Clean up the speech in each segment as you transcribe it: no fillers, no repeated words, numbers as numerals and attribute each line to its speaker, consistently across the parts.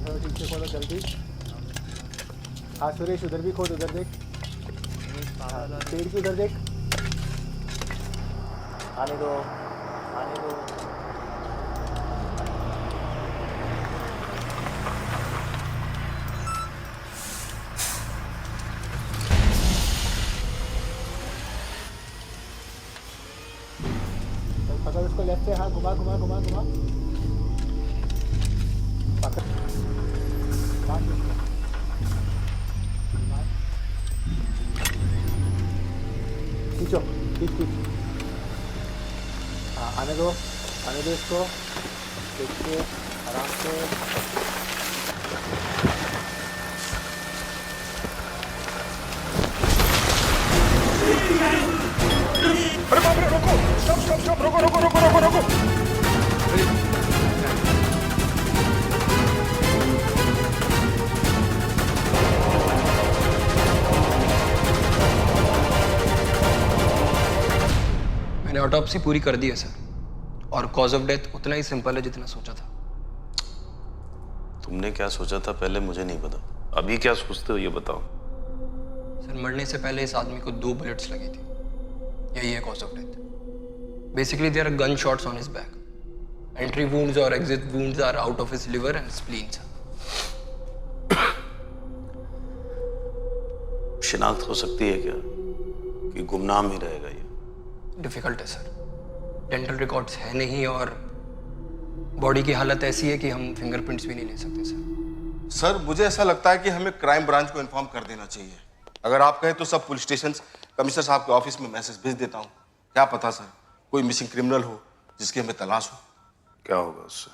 Speaker 1: थोड़ा ठीक से खोलो जल्दी। हाँ सुरेश उधर भी खोल, उधर देख। हाँ पेड़ की उधर देख। आने दो आने दो। चल पकड़ उसको लेफ्ट से, हाँ घुमा घुमा घुमा घुमा। पकड़ मार उसको। मार। खींचो खींच खींच। हाँ आने दो इसको। देखिए आराम से।
Speaker 2: अरे बाप रे, रोको, स्टॉप स्टॉप स्टॉप, रोको रोको रोको रोको रोको।
Speaker 3: मैंने ऑटोप्सी पूरी कर दी है सर, और कॉज ऑफ डेथ उतना ही सिंपल है जितना सोचा था।
Speaker 4: तुमने क्या सोचा था पहले मुझे नहीं पता, अभी क्या सोचते हो ये बताओ।
Speaker 3: सर मरने से पहले इस आदमी को 2 बुलेट्स लगी थी, यही है cause of death. Basically there are gun shots on his back. Entry wounds और exit wounds are out of his liver and spleen sir.
Speaker 4: शिनाख्त हो सकती है क्या कि गुमनाम ही रहेगा ये?
Speaker 3: डिफिकल्ट है सर, डेंटल रिकॉर्ड्स है नहीं और बॉडी की हालत ऐसी है कि हम फिंगरप्रिंट्स भी नहीं ले सकते सर।
Speaker 2: सर मुझे ऐसा लगता है कि हमें क्राइम ब्रांच को इन्फॉर्म कर देना चाहिए। अगर आप कहें तो सब पुलिस स्टेशन कमिश्नर साहब के ऑफिस में मैसेज भेज देता हूँ। क्या पता सर कोई मिसिंग क्रिमिनल हो जिसकी हमें तलाश हो।
Speaker 4: क्या होगा उससे?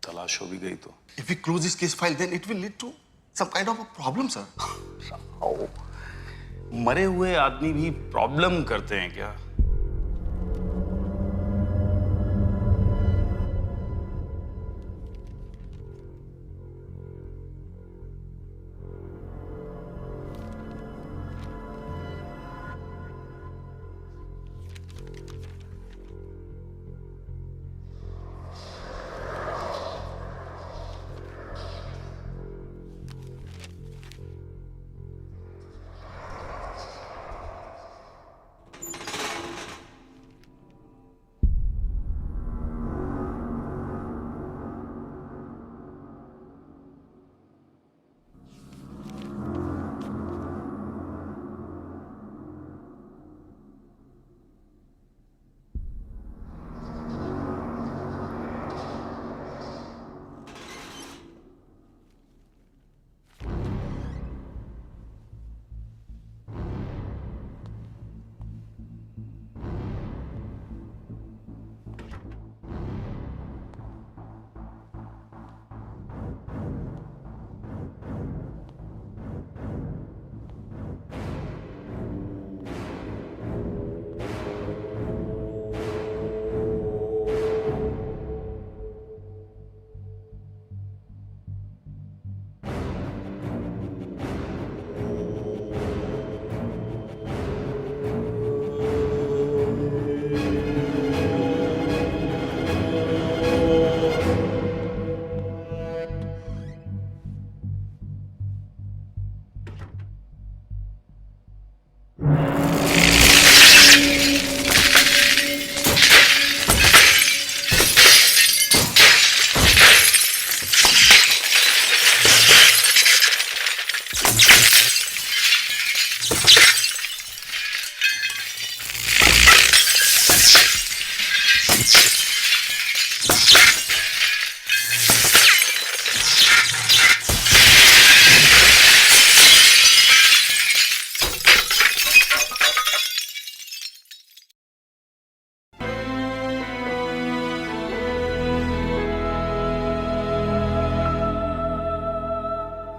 Speaker 4: तलाश हो भी गई तो?
Speaker 2: If we close this case file, then it will lead to some kind of a problem, sir.
Speaker 4: मरे हुए आदमी भी प्रॉब्लम करते हैं क्या?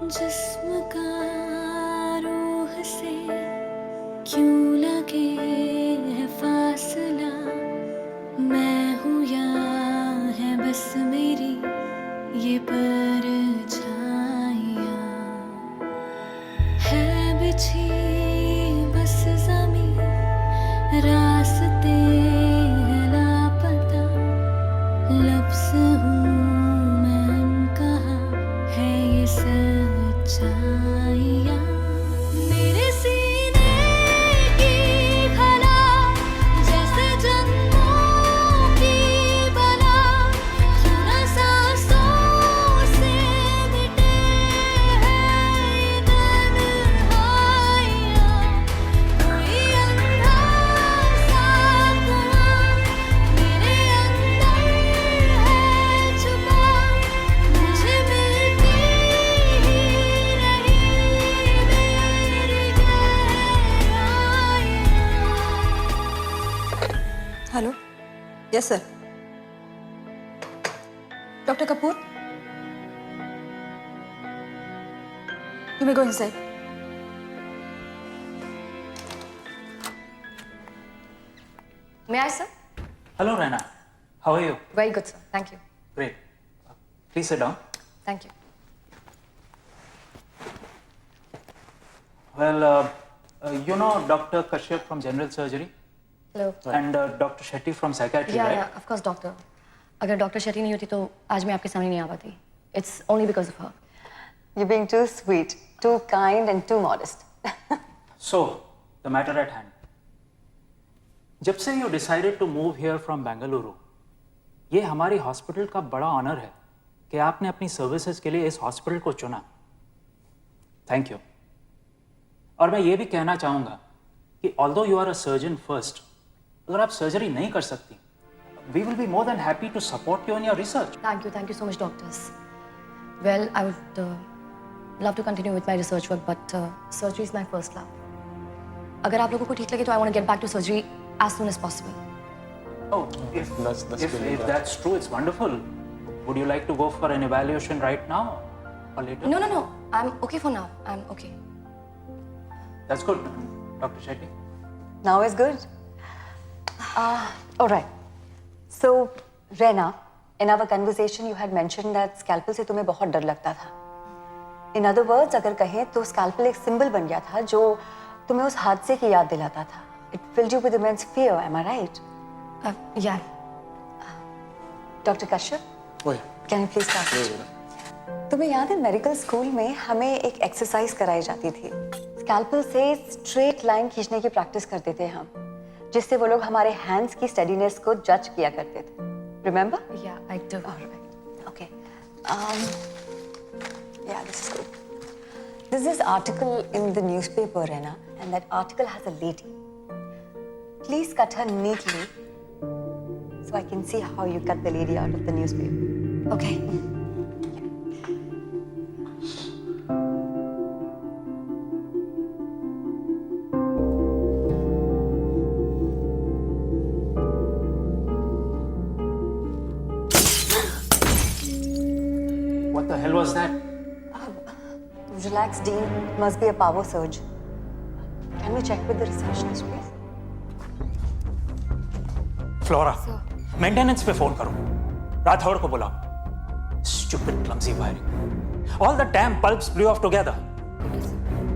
Speaker 5: जिस्म का रूह से क्यों लगे है फासला, मैं हूँ या है बस मेरी ये परछाइयाँ, है बिछी बस ज़मीं रास्ते हैं लापता, लफ्ज़ हूँ मैं कहाँ
Speaker 6: Yes, sir. Dr. Kapoor, you may go inside.
Speaker 7: May I, sir?
Speaker 8: Hello, Rana. How are you?
Speaker 7: Very good, sir. Thank you.
Speaker 8: Great. Please sit down.
Speaker 7: Thank you.
Speaker 8: Well, you know Dr. Kashyap from General Surgery
Speaker 7: Hello.
Speaker 8: and Dr. Shetty from Psychiatry,
Speaker 7: Yeah,
Speaker 8: right?
Speaker 7: yeah, of course, doctor. अगर doctor Shetty नहीं होती तो आज मैं आपके सामने नहीं आ पाती. It's only because of her.
Speaker 9: You're being too sweet, too kind, and too modest.
Speaker 8: So, the matter at hand. जब से you decided to move here from Bengaluru, ये हमारी हॉस्पिटल का बड़ा ऑनर है कि आपने अपनी सर्विसेज के लिए इस हॉस्पिटल को चुना. Thank you. और मैं ये भी कहना चाहूँगा कि although you are a surgeon first, अगर आप सर्जरी नहीं कर सकती, we will be more than happy to support you in your research.
Speaker 7: Thank you so much, doctors. Well, I would love to continue with my research work, but surgery is my first love. अगर आप लोगों को ठीक लगे तो I want to get back to surgery as soon as possible.
Speaker 8: Oh, if that's true, it's wonderful. Would you like to go for an evaluation right now or later?
Speaker 7: No. I'm okay for now. I'm okay.
Speaker 8: That's good. Dr. Shetty?
Speaker 9: Now is good. All right. So, Rena, in our conversation, you had mentioned that scalpel से तुम्हें बहुत डर लगता था. In other words, अगर कहें तो scalpel एक symbol बन गया था जो तुम्हें उस हादसे की याद दिलाता था. It filled you with immense fear, am I right?
Speaker 7: Yeah.
Speaker 9: Dr. Kashyap?
Speaker 2: ओए,
Speaker 9: Can you please start? तुम्हें याद है मेडिकल स्कूल में हमें एक एक्सरसाइज कराई जाती थी. स्कैल्पल से स्ट्रेट लाइन खींचने की प्रैक्टिस करते थे हम, जिससे वो लोग हमारे हैंड्स की स्टेडीनेस को जज किया करते थे. Remember?
Speaker 7: Yeah, I do.
Speaker 9: All right. Okay. Yeah, this is good. There's this article in the newspaper, Rena, and that article has a lady. Please cut her neatly so I can see how you cut the lady out of the newspaper.
Speaker 7: Okay.
Speaker 8: What the hell was that?
Speaker 9: Relax, Dean. It must be a power surge. Can we check with the receptionist, please?
Speaker 8: Flora, maintenance पे phone करो. राठौड़ को बुलाओ. Stupid clumsy wiring. All the damn bulbs blew off together.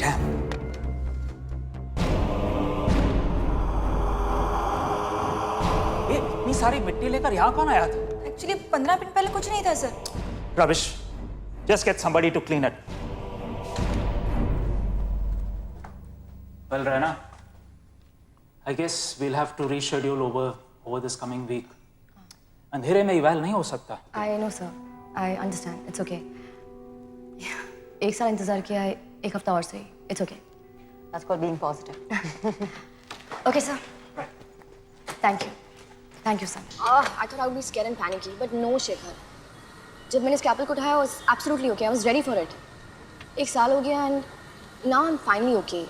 Speaker 8: Damn. ये इतनी सारी मिट्टी लेकर यहाँ कौन आया था?
Speaker 6: Actually, 15 मिनट पहले कुछ नहीं था, sir.
Speaker 8: Rubbish. Just get somebody to clean it. Well, Rana, I guess we'll have to reschedule over this coming week. अंधेरे में इवैल नहीं हो सकता.
Speaker 7: I know, sir. I understand. It's okay. एक साल इंतजार किया है, एक हफ्ता और सही. It's okay.
Speaker 9: That's called being positive.
Speaker 7: Okay, sir. Thank you. Thank you, sir.
Speaker 10: I thought I would be scared and panicky, but no, Shekhar. जब मैंने स्कैल्पल को उठाया, I was absolutely okay. I was ready for it. एक साल हो गया and now I'm finally okay.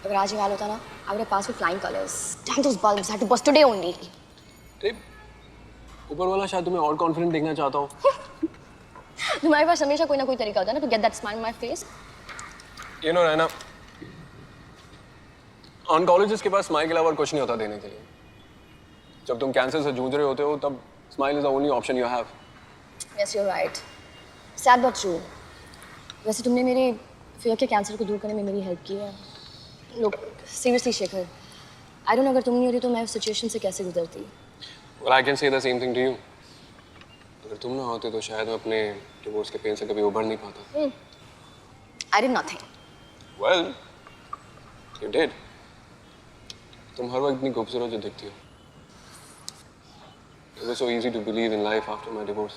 Speaker 10: अगर आज निकाल होता ना, I would have passed with flying colors. Damn those bulbs! I had to bust today only.
Speaker 3: ऊपर वाला शायद तुम्हें और कॉन्फिडेंट देखना चाहता हूँ.
Speaker 10: तुम्हारे पास हमेशा कोई ना कोई तरीका होता है ना to get that smile on my face.
Speaker 3: You know, Rana, oncologist के पास स्माइल के अलावा और कुछ नहीं होता देने के लिए. जब तुम कैंसर से जूझ रहे होते हो तब smile is the only option you have.
Speaker 10: Yes, you're right. Sad but true. वैसे तुमने मेरे फियर के कैंसर को दूर करने में मेरी हेल्प की है. Look, seriously, Shekhar, I don't know अगर तुम नहीं होती तो मैं उस सिचुएशन से कैसे गुजरती.
Speaker 3: Well, I can say the same thing to you. अगर तुम ना होते तो शायद मैं अपने डिवोर्स के पेन से कभी उभर नहीं पाता.
Speaker 10: I did nothing.
Speaker 3: Well, you did. तुम हर वक्त इतनी खूबसूरत जो दिखती हो. It was so easy to believe in life after my divorce.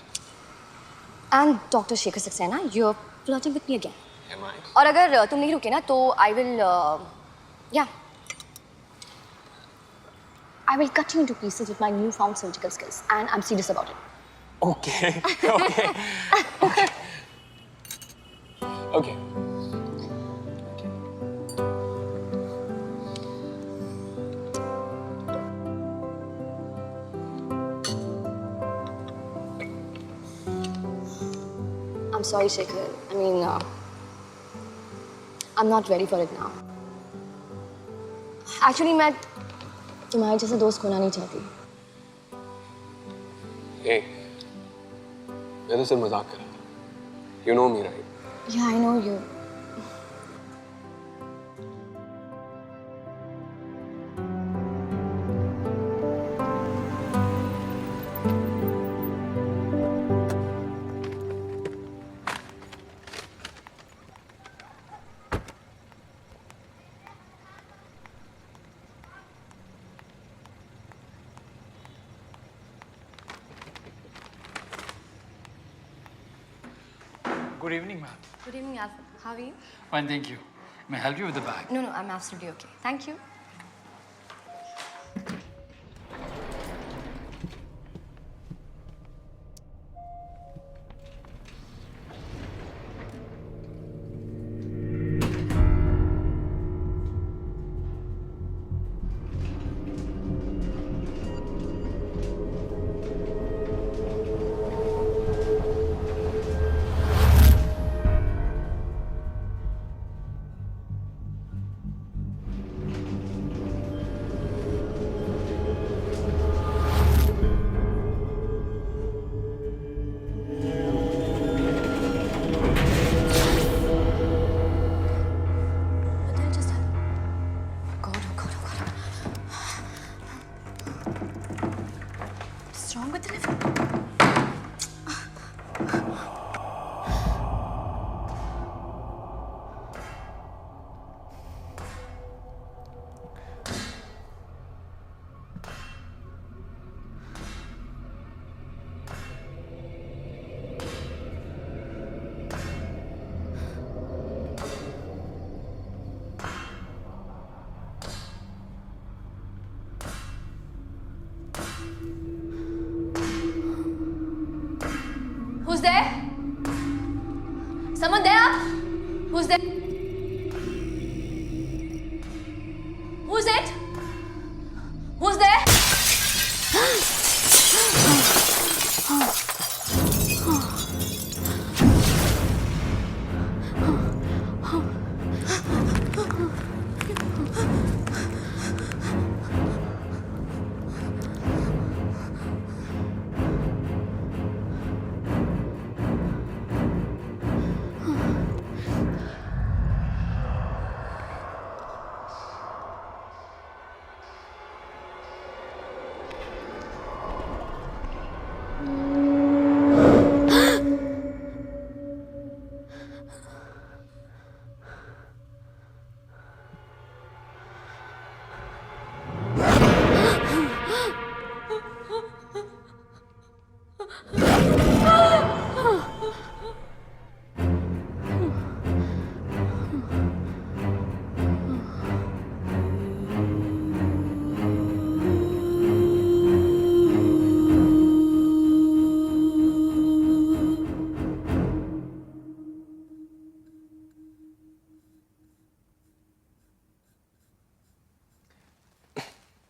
Speaker 10: And Dr. Shekhar Saxena, you're flirting with me again.
Speaker 3: Am I?
Speaker 10: और अगर तुम नहीं रुके ना तो I will cut you into pieces with my newfound surgical skills, and I'm serious about it.
Speaker 3: Okay. Okay.
Speaker 10: sorry, Shekhar. I mean, I'm not ready for it now. Actually, मैं तुम्हारे जैसा दोस्त खोना नहीं चाहती.
Speaker 3: Hey, मैं तो सिर्फ मजाक कर रहा था. You know me, right?
Speaker 10: Yeah, I know you.
Speaker 11: Good evening, ma'am.
Speaker 7: Good evening, Alfred. How are you?
Speaker 11: Fine, thank you. May I help you with the bag?
Speaker 7: No, I'm absolutely okay. Thank you. What the hell just happened? God, oh God, oh God. What's wrong with the lift? Who's there? Someone there? Who's there? Who's it? Who's there?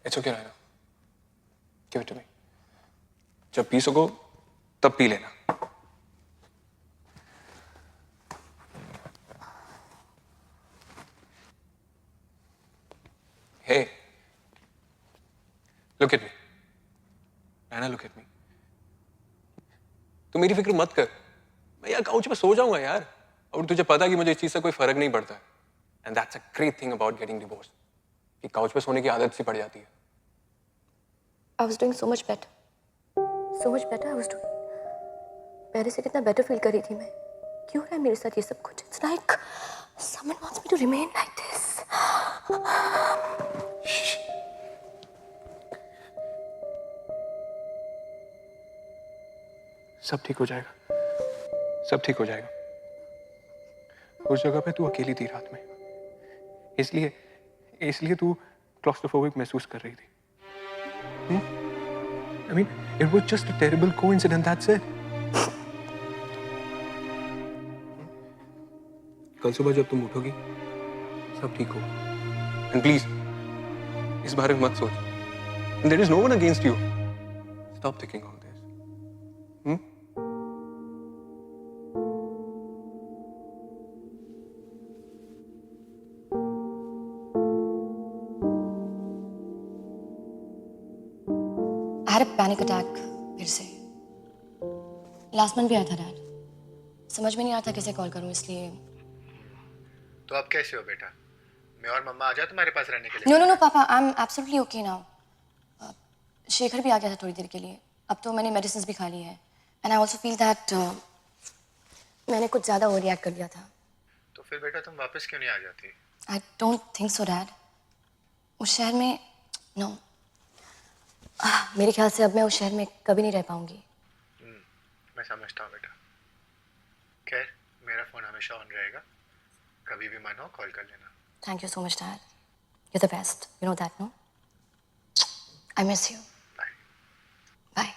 Speaker 3: It's okay, Raina. Give it to me. जब P सको तब P लेना. Hey, look at me. Raina, look at me. तू मेरी फिक्र मत कर. मैं यहाँ काउच पे सो जाऊंगा यार. और तुझे पता है कि मुझे इस चीज से कोई फर्क नहीं पड़ता. And that's a great thing about getting divorced. कि काउच पे सोने की आदत सी पड़ जाती है.
Speaker 7: I was doing so much better. So much better I was doing. पहले से कितना better feel कर रही थी मैं. क्यों हो रहा है मेरे साथ ये सब कुछ? It's like someone wants me to remain like this.
Speaker 3: सब ठीक हो जाएगा. सब ठीक हो जाएगा. उस जगह पे तू अकेली थी रात में. इसलिए तू क्लॉस्ट्रोफोबिक महसूस कर रही थी. I mean, it was just a terrible coincidence, that's it. कल सुबह जब तुम उठोगी, सब ठीक होगा. And please, इस बारे में मत सोच. And there is no one against you. Stop thinking all this.
Speaker 10: Panic attack फिर से। लास्ट मंथ भी आया था डैड। समझ में नहीं आ रहा था किसे कॉल करूं, इसलिए।
Speaker 1: तो अब कैसे हो बेटा? मैं और मम्मा आ जाए तुम्हारे पास रहने के लिए?
Speaker 10: नो नो नो पापा, I am absolutely okay now. Shekhar भी आ गया था थोड़ी देर के लिए। अब तो मैंने मेडिसिन भी खा ली है and I also feel that मैंने कुछ ज़्यादा ओवर रिएक्ट कर दिया था।
Speaker 1: तो फिर बेटा तुम वापस क्यों नहीं आ जाती?
Speaker 10: I don't think so dad. उस शहर में नो मेरे ख्याल से अब मैं उस शहर में कभी नहीं रह पाऊंगी।
Speaker 1: मैं समझता हूँ बेटा। खैर, मेरा फ़ोन हमेशा ऑन रहेगा, कभी भी मन हो कॉल कर लेना।
Speaker 10: Thank you so much dad, you are the best, you know that no. I miss you.
Speaker 1: Bye.
Speaker 10: Bye.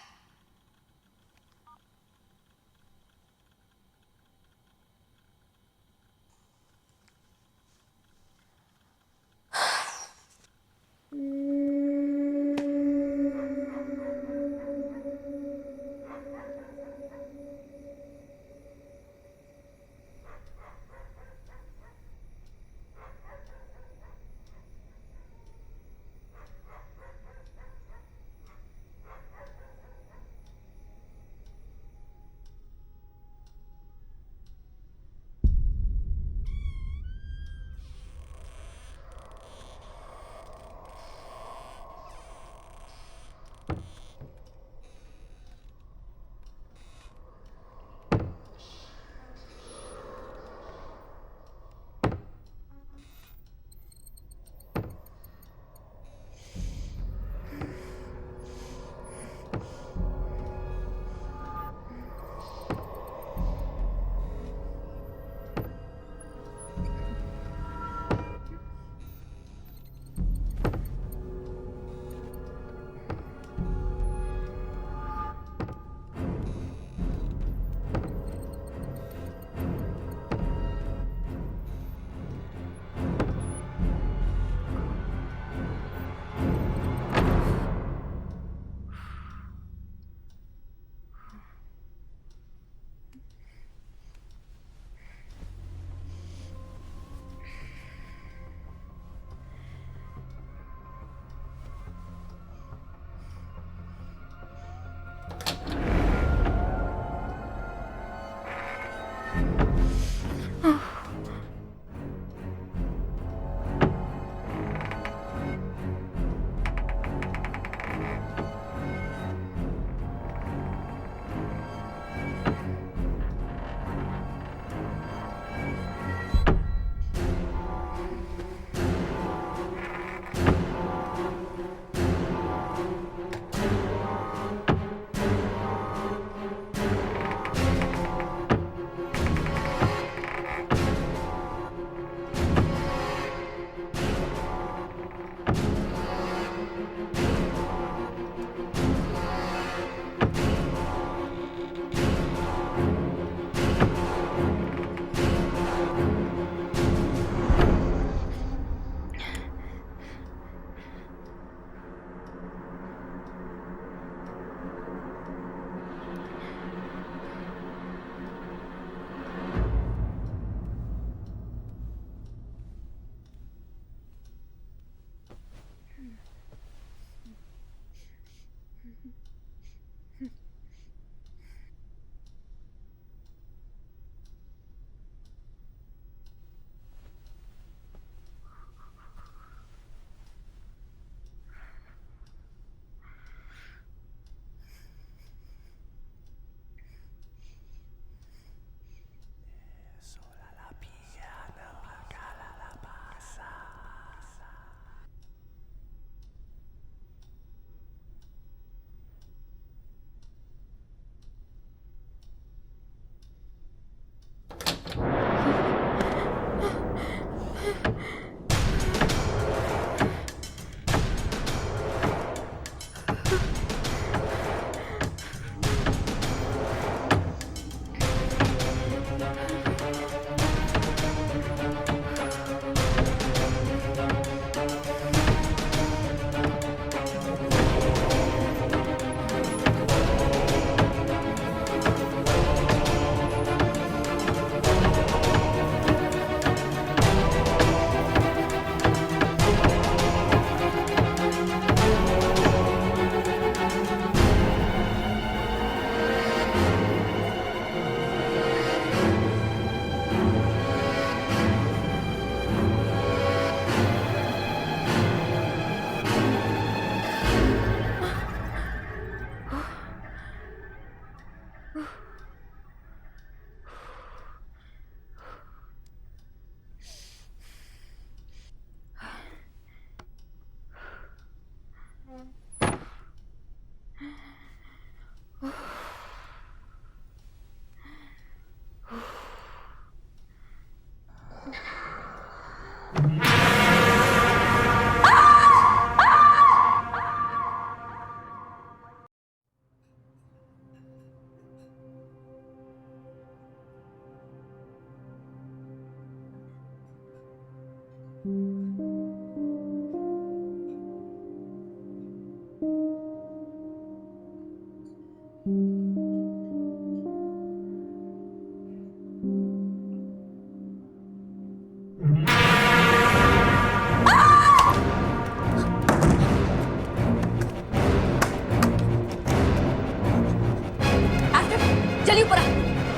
Speaker 10: जल्दी ऊपर आ।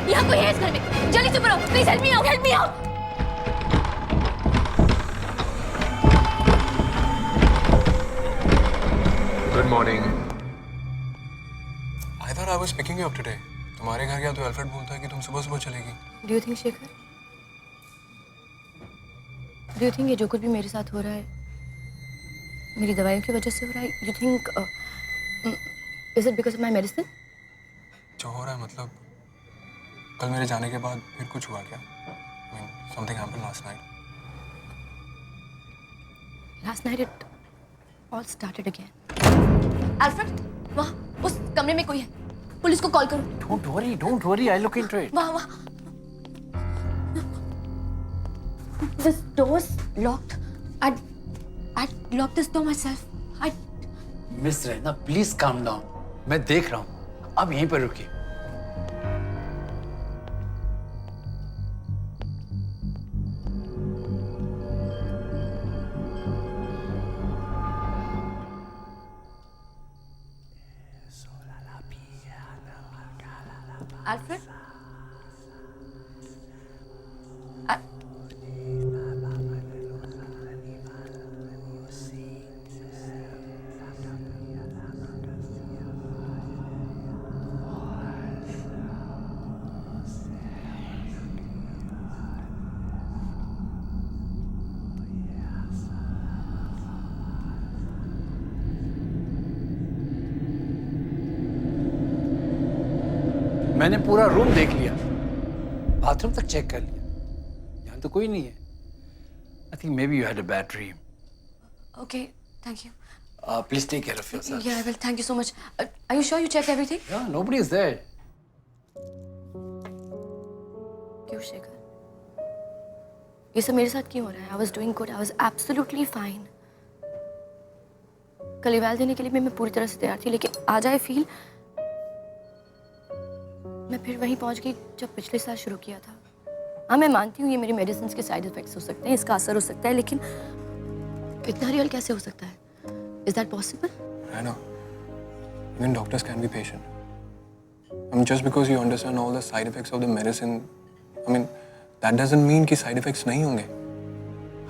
Speaker 10: यहाँ कोई है इस घर में। जल्दी से ऊपर आओ। Please help me out, help me out.
Speaker 3: Good morning. I thought I was picking you up today. तुम्हारे घर गया तो अल्फ्रेड बोलता है कि तुम सुबह सुबह चलेगी।
Speaker 7: Do you think Shekhar, do you think ये जो कुछ भी मेरे साथ हो रहा है मेरी दवाइयों की वजह से हो रहा है? You think is it because of my medicine?
Speaker 3: जो हो रहा है मतलब कल मेरे जाने के बाद फिर कुछ हुआ क्या? I mean, something happened last night.
Speaker 7: Last night it all started again. Alfred, वहाँ उस कमरे में कोई है। पुलिस को कॉल करो।
Speaker 11: Don't worry. I'll look into it.
Speaker 7: वहाँ। This door's locked. I'd locked this door myself.
Speaker 11: Miss Rehna, please calm down. मैं देख रहा हूँ। अब यहीं पर रुकिए।
Speaker 7: Alfred?
Speaker 11: मैंने पूरा रूम देख लिया, बाथरूम तक चेक कर लिया, यहाँ तो कोई नहीं है। I think maybe you had a bad dream.
Speaker 7: Okay, thank you.
Speaker 11: Please take care of yourself.
Speaker 7: Yeah, I will. Thank you so much. Are you sure you checked everything?
Speaker 11: Yeah, nobody is there.
Speaker 7: क्यों शेखर? ये सब मेरे साथ क्यों हो रहा है? I was doing good. I was absolutely fine. कल इवाल देने के लिए मैं पूरी तरह से तैयार थी, लेकिन आज आई फील मैं फिर वहीं पहुंच गई जब पिछले साल शुरू किया था। हाँ, मैं मानती हूँ ये मेरी मेडिसिन के साइड इफेक्ट्स हो सकते हैं, इसका असर हो सकता है, लेकिन इतना रियल कैसे हो सकता है? Is that possible?
Speaker 3: I know. Even doctors can be patient. I mean, just because you understand all the side effects of the medicine, I mean, that doesn't mean कि side effects नहीं होंगे।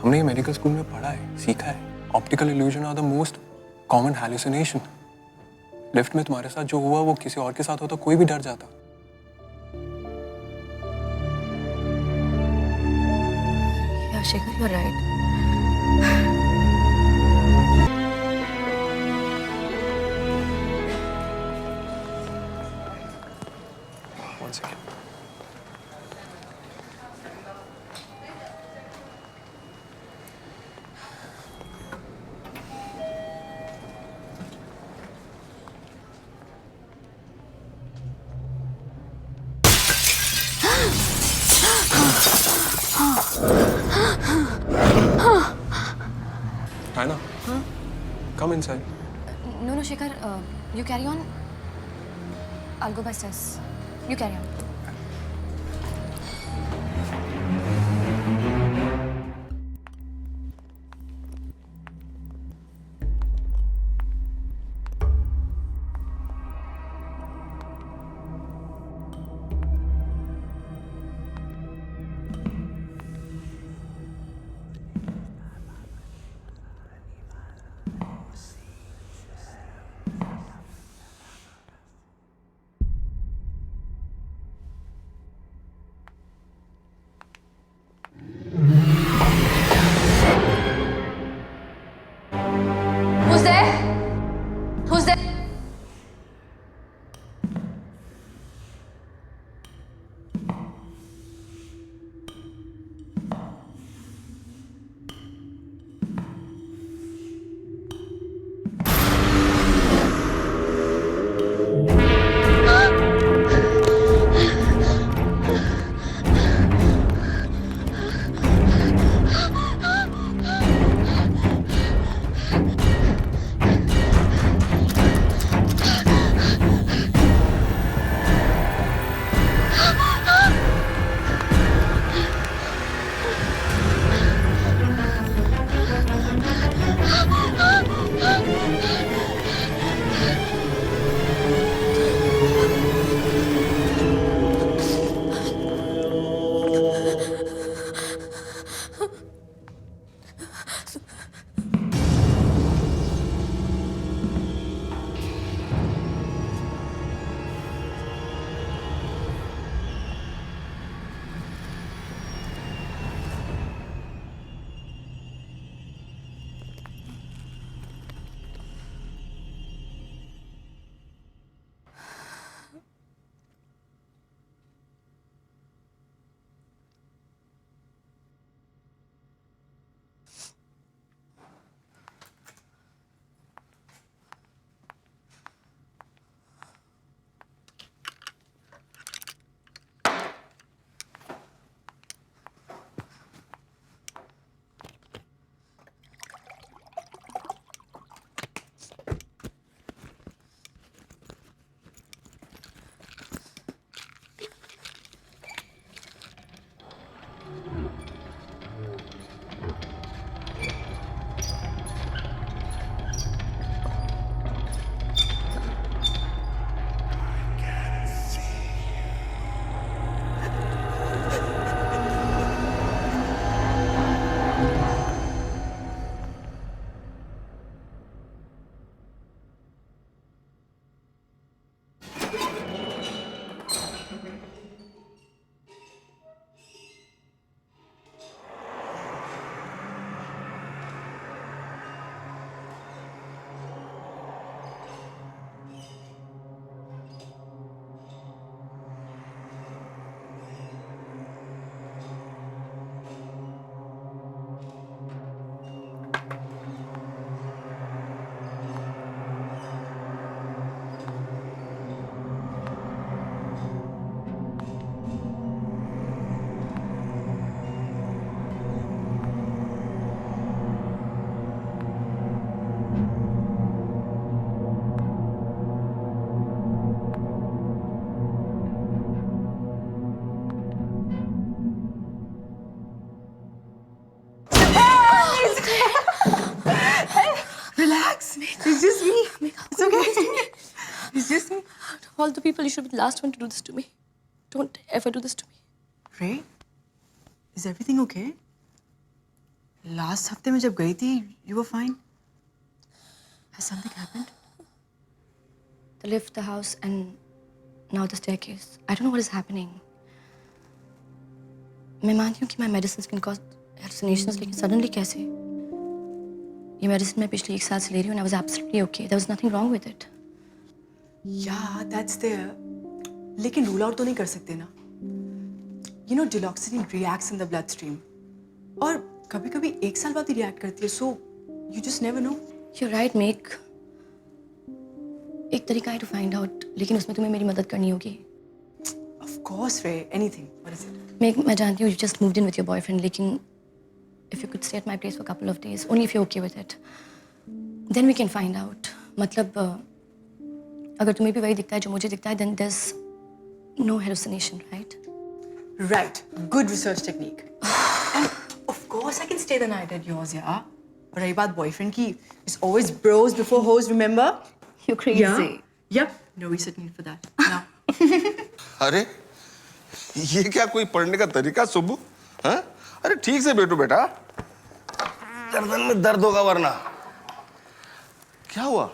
Speaker 3: हमने ये medical school में पढ़ा है, सीखा है। Optical illusion are the most common hallucination. Lift में तुम्हारे साथ जो हुआ वो किसी और के साथ होता कोई भी डर जाता।
Speaker 7: Yeah, Shekhar, you're right.
Speaker 3: One second. Anna, come inside.
Speaker 7: No, Shekhar, you carry on. I'll go by stairs. You carry on. Of all the people, you should be the last one to do this to me. Don't ever do this to me.
Speaker 12: Ray, is everything okay? Last हफ्ते में जब गई थी, you were fine. Has something happened?
Speaker 7: The lift, the house, and now the staircase. I don't know what is happening. मैं मानती हूँ कि my medicines can cause hallucinations, लेकिन suddenly कैसे? ये medicine मैं पिछले 1 साल से ले रही हूँ and I was absolutely okay. There was nothing wrong with it.
Speaker 12: Yeah, that's there. लेकिन rule out तो नहीं कर सकते ना. You know, diloxetine reacts in the bloodstream. और कभी-कभी 1 साल बाद ही react करती है. So you just never know.
Speaker 7: You're right, Meek. एक तरीका है to find out, लेकिन उसमें तुम्हें मेरी मदद करनी होगी.
Speaker 12: Of course, Ray. Anything. What is it?
Speaker 7: मैं जानती हूँ you just moved in with your boyfriend, लेकिन if you could stay at my place for a couple of days, only if you're okay with it, then we can find out. मतलब अगर तुम्हें भी वही दिखता है जो मुझे दिखता है, then there's no hallucination, right?
Speaker 12: Right. Good research technique. And of course, I can stay the night at yours, yeah. और रही बात boyfriend की, it's always bros before hoes, remember?
Speaker 7: You're crazy.
Speaker 12: Yeah. Yep. No research need for that. Now.
Speaker 2: अरे ये क्या कोई पढ़ने का तरीका सुबह? हाँ? अरे ठीक से बैठो बेटा, गर्दन में दर्द होगा वरना. क्या हुआ?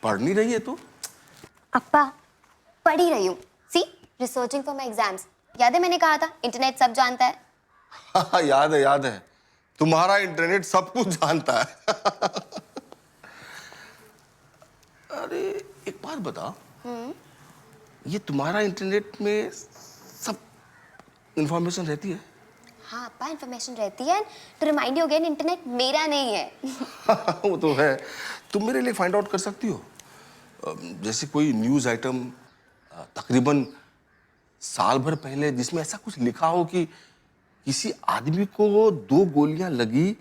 Speaker 2: पढ़ नहीं रही है तू?
Speaker 10: अप्पा पढ़ ही रही हूँ. सी रिसर्चिंग फॉर माई एग्जाम्स. याद है मैंने कहा था इंटरनेट सब जानता है.
Speaker 2: हाँ याद है याद है. तुम्हारा इंटरनेट सब कुछ जानता है. अरे एक बात बता, ये तुम्हारा इंटरनेट में सब इंफॉर्मेशन रहती है?
Speaker 10: हाँ अप्पा इन्फॉर्मेशन रहती है. तो रिमाइंड यू अगेन, इंटरनेट मेरा नहीं है.
Speaker 2: वो तो है. तुम मेरे लिए फाइंड आउट कर सकती हो. जैसे कोई न्यूज़ आइटम तकरीबन साल भर पहले जिसमें ऐसा कुछ लिखा हो कि किसी आदमी को 2 गोलियां लगी,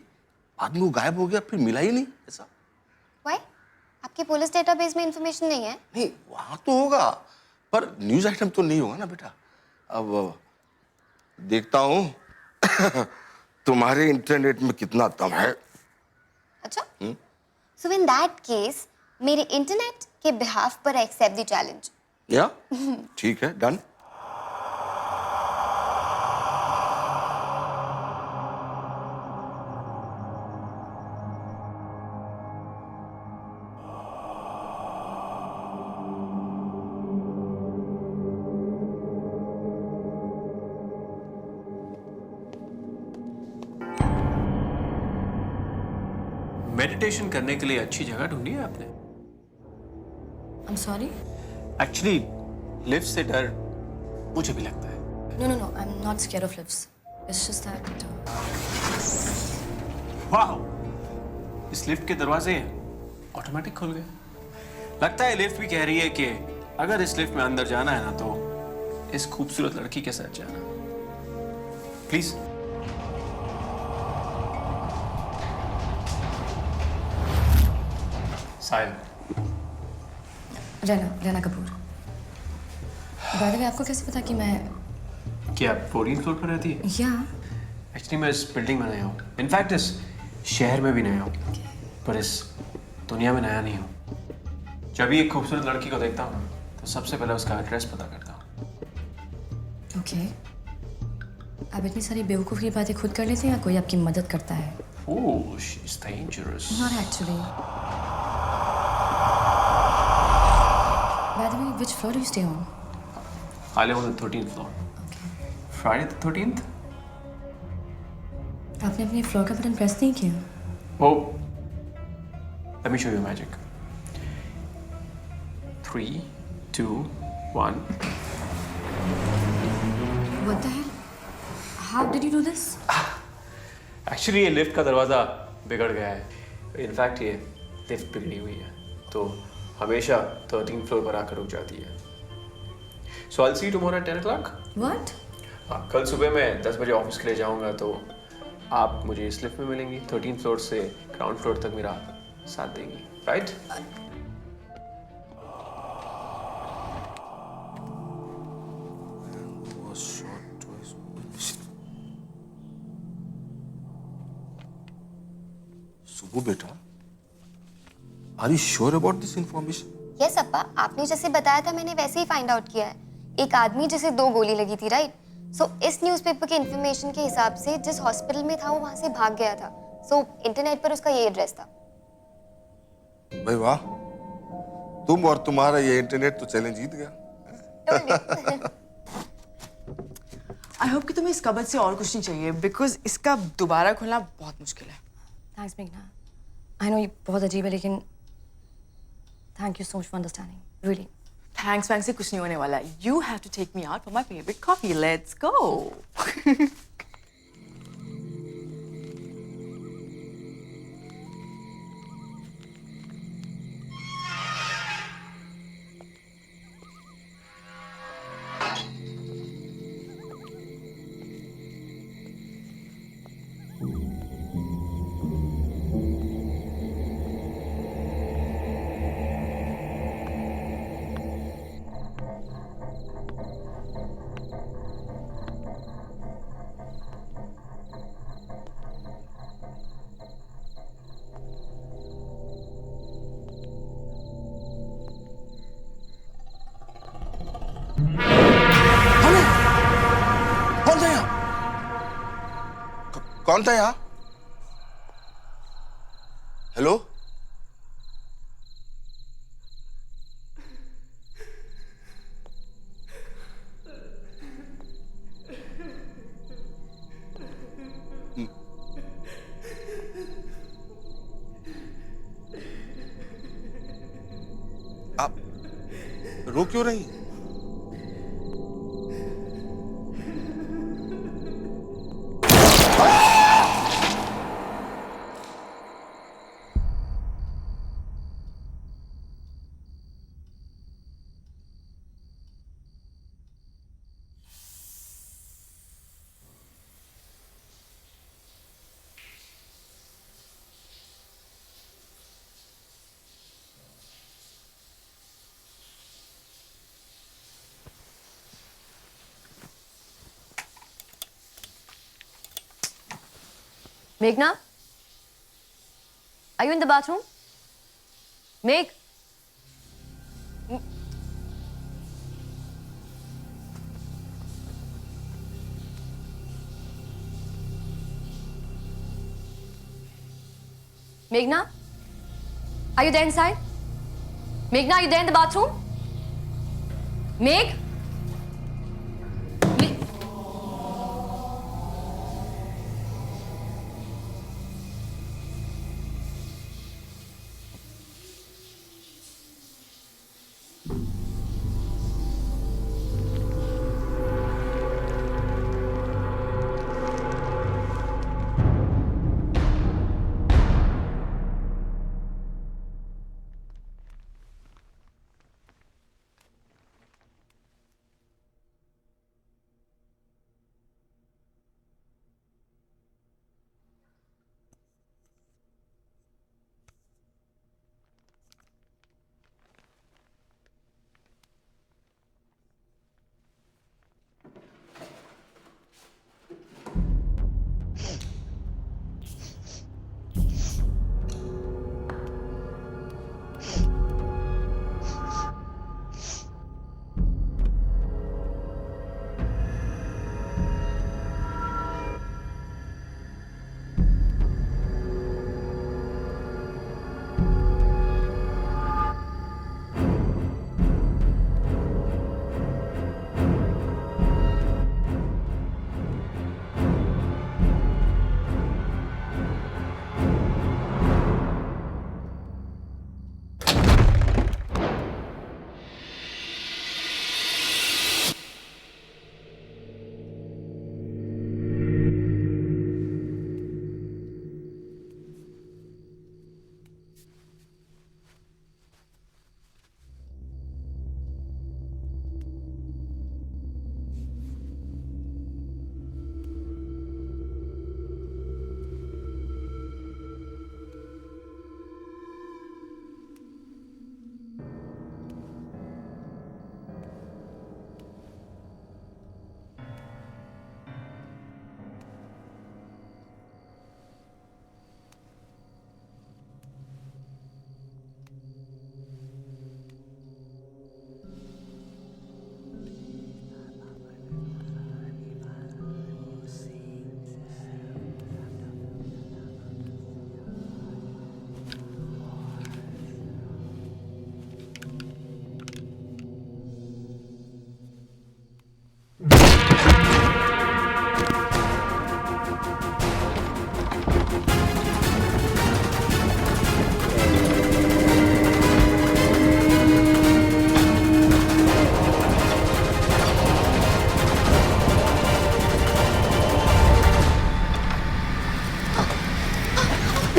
Speaker 2: आदमी वो गायब हो गया, फिर मिला ही नहीं. ऐसा
Speaker 10: Why? आपके पुलिस डेटाबेस में इंफॉर्मेशन नहीं है?
Speaker 2: नहीं, वहां तो होगा पर न्यूज़ आइटम तो नहीं होगा ना बेटा. अब देखता हूँ तुम्हारे इंटरनेट में कितना दम है.
Speaker 10: अच्छा. So in that case, मेरे इंटरनेट के बिहाफ पर I accept the challenge.
Speaker 2: या ठीक है, डन.
Speaker 13: मेडिटेशन करने के लिए अच्छी जगह ढूंढी है आपने?
Speaker 7: I'm sorry?
Speaker 13: एक्चुअली लिफ्ट से डर मुझे भी लगता है.
Speaker 7: No. I'm not scared of lifts. It's just that.
Speaker 13: वाह, इस लिफ्ट के दरवाजे ऑटोमेटिक खुल गए. लगता है लिफ्ट भी कह रही है कि अगर इस लिफ्ट में अंदर जाना है ना तो इस खूबसूरत लड़की के साथ जाना. Please. Sahil.
Speaker 7: Raina Kapoor. By the way, आपको कैसे पता कि मैं?
Speaker 13: क्या आप 14th फ्लोर पर रहती है?
Speaker 7: या
Speaker 13: एक्चुअली मैं इस बिल्डिंग में नया हूँ. इनफैक्ट इस शहर में भी नया हूँ, पर इस दुनिया में नया नहीं हूँ. जब भी एक खूबसूरत लड़की को देखता हूँ तो सबसे पहले उसका एड्रेस पता करता हूँ.
Speaker 7: ओके. आप इतनी सारी बेवकूफ़ की बातें खुद कर लेते हैं या कोई आपकी मदद करता है?
Speaker 13: Oh, she is dangerous.
Speaker 7: Not actually. By the way, which floor do you stay on?
Speaker 13: I live on the 13th floor.
Speaker 7: Okay.
Speaker 13: Friday the 13th?
Speaker 7: आपने अपने फ्लोर का बटन प्रेस नहीं किया?
Speaker 13: Oh, let me show you magic. 3, 2, 1.
Speaker 7: What the hell? How did you do this?
Speaker 13: Actually, ये lift का दरवाजा बिगड़ गया है. इनफैक्ट ये लिफ्ट बिगड़ी हुई है, तो हमेशा 13th फ्लोर पर आकर रुक जाती है. So I'll see you tomorrow at 10 o'clock.
Speaker 7: What?
Speaker 13: कल सुबह मैं 10 बजे ऑफिस के लिए जाऊंगा, तो आप मुझे इस लिफ्ट में मिलेंगी. 13th फ्लोर से ग्राउंड फ्लोर तक मेरा साथ देंगी, राइट?
Speaker 2: सुबह बेटा, are you sure about this information?
Speaker 10: Yes अप्पा, आपने जैसे बताया था मैंने वैसे ही फाइंड आउट किया है। एक आदमी जिसे 2 गोली लगी थी, राइट? सो इस न्यूज़पेपर के इंफॉर्मेशन के हिसाब से जिस हॉस्पिटल में था वो वहां से भाग गया था। सो इंटरनेट पर उसका ये एड्रेस था।
Speaker 2: भाई वाह, तुम और तुम्हारा ये इंटरनेट तो चैलेंज जीत गया।
Speaker 12: आई होप कि तुम्हें इस कबर्ड से और कुछ नहीं चाहिए, बिकॉज इसका दोबारा खोलना बहुत मुश्किल है।
Speaker 7: थैंक्स मेघना। आई नो ये बहुत अजीब है, लेकिन thank you so much for understanding, really.
Speaker 12: Thanks वैंक्स से कुछ नहीं होने वाला। You have to take me out for my favourite coffee. Let's go.
Speaker 2: कौन था यहाँ? कौन था यहाँ? हेलो? आप रो क्यों रही?
Speaker 7: Meghna? Are you in the bathroom? Meg? Meghna? Are you there inside? Meghna, are you there in the bathroom? Meg?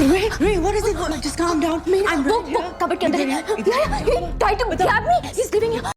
Speaker 12: Ray, what is it? Just calm down.
Speaker 10: वो कबर्ड के अंदर है। Yeah, he tried to grab me. He's leaving here.